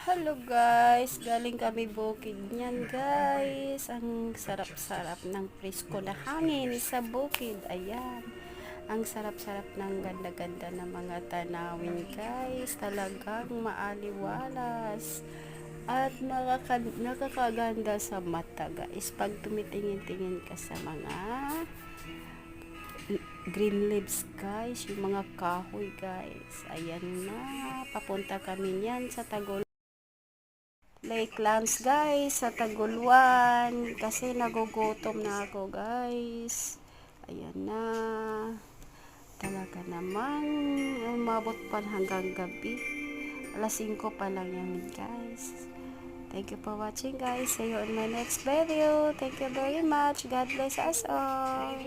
Hello guys, galing kami bukid niyan guys. Ang sarap-sarap ng presko na hangin sa bukid. Ayan. Ang sarap-sarap ng ganda-ganda ng mga tanawin guys. Talagang maaliwalas. At nakakaganda sa mata guys. Pag tumitingin-tingin ka sa mga green leaves guys. Yung mga kahoy guys. Ayan na. Papunta kami niyan sa Tagol Lake Lands guys sa Taguluan kasi nagugutom na ako guys. Ayan na. Talaga naman umabot pa hanggang gabi. Alas 5 pa lang yan guys. Thank you for watching guys. See you in my next video. Thank you very much. God bless us all.